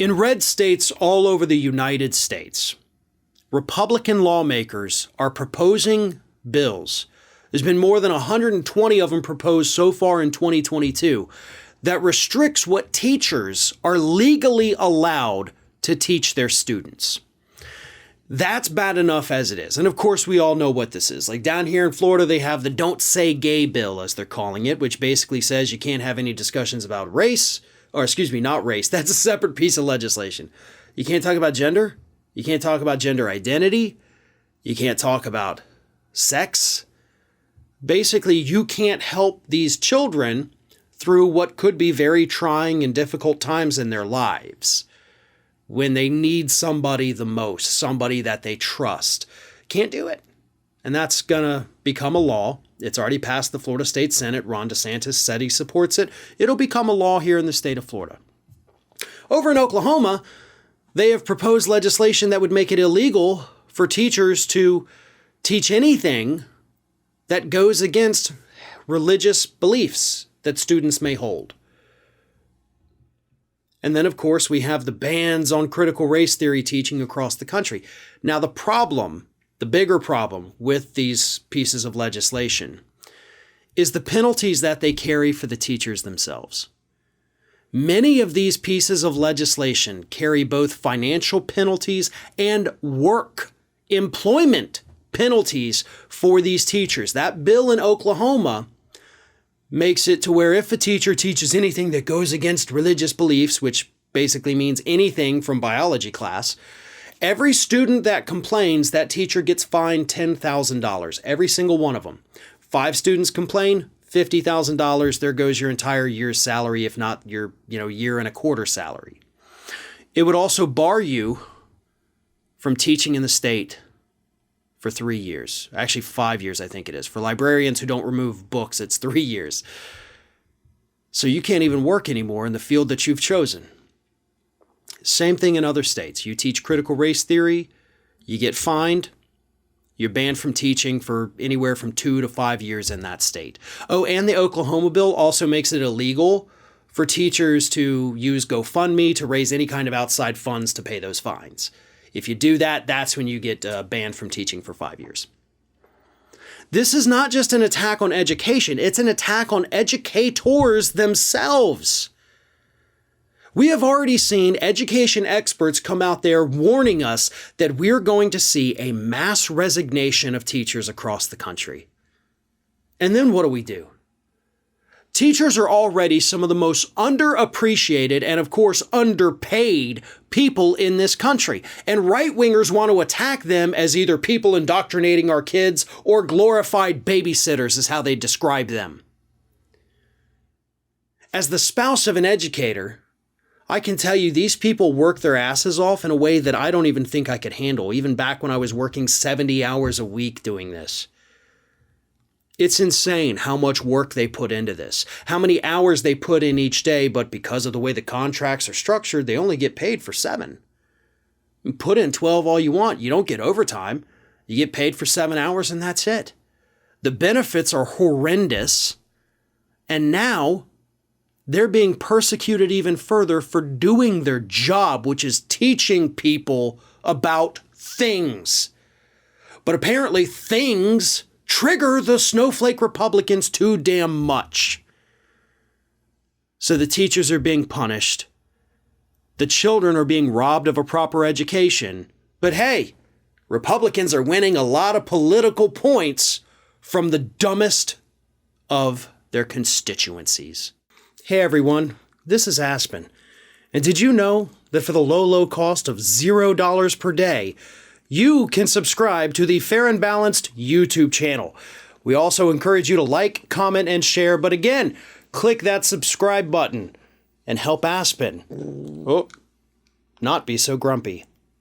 In red states all over the United States, Republican lawmakers are proposing bills. There's been more than 120 of them proposed so far in 2022 that restricts what teachers are legally allowed to teach their students. That's bad enough as it is. And of course, we all know what this is. Like down here in Florida, they have the Don't Say Gay bill, as they're calling it, which basically says you can't have any discussions about race, or excuse me, not race. That's a separate piece of legislation. You can't talk about gender. You can't talk about gender identity. You can't talk about sex. Basically, you can't help these children through what could be very trying and difficult times in their lives when they need somebody the most, somebody that they trust. Can't do it. And that's going to become a law. It's already passed the Florida State Senate. Ron DeSantis said he supports it. It'll become a law here in the state of Florida. Over in Oklahoma, they have proposed legislation that would make it illegal for teachers to teach anything that goes against religious beliefs that students may hold. And then, of course, we have the bans on critical race theory teaching across the country. Now, the bigger problem with these pieces of legislation is the penalties that they carry for the teachers themselves. Many of these pieces of legislation carry both financial penalties and employment penalties for these teachers. That bill in Oklahoma makes it to where if a teacher teaches anything that goes against religious beliefs, which basically means anything from biology class, every student that complains, that teacher gets fined $10,000, every single one of them. 5 students complain, $50,000. There goes your entire year's salary, if not your year and a quarter salary. It would also bar you from teaching in the state for 3 years. Actually, 5 years, I think it is. For librarians who don't remove books, it's 3 years. So you can't even work anymore in the field that you've chosen. Same thing in other states. You teach critical race theory, you get fined, you're banned from teaching for anywhere from 2 to 5 years in that state. Oh, and the Oklahoma bill also makes it illegal for teachers to use GoFundMe to raise any kind of outside funds to pay those fines. If you do that, that's when you get banned from teaching for 5 years. This is not just an attack on education, it's an attack on educators themselves. We have already seen education experts come out there warning us that we're going to see a mass resignation of teachers across the country. And then what do? Teachers are already some of the most underappreciated and, of course, underpaid people in this country. And right-wingers want to attack them as either people indoctrinating our kids or glorified babysitters is how they describe them. As the spouse of an educator, I can tell you these people work their asses off in a way that I don't even think I could handle, even back when I was working 70 hours a week doing this. It's insane how much work they put into this, how many hours they put in each day, but because of the way the contracts are structured, they only get paid for 7. You put in 12 all you want, you don't get overtime. You get paid for 7 hours and that's it. The benefits are horrendous, and now they're being persecuted even further for doing their job, which is teaching people about things. But apparently things trigger the snowflake Republicans too damn much. So the teachers are being punished. The children are being robbed of a proper education. But hey, Republicans are winning a lot of political points from the dumbest of their constituencies. Hey everyone, this is Aspen. And did you know that for the low cost of $0 per day, you can subscribe to the Fair and Balanced YouTube channel. We also encourage you to like, comment, and share. But again, click that subscribe button and help Aspen not be so grumpy.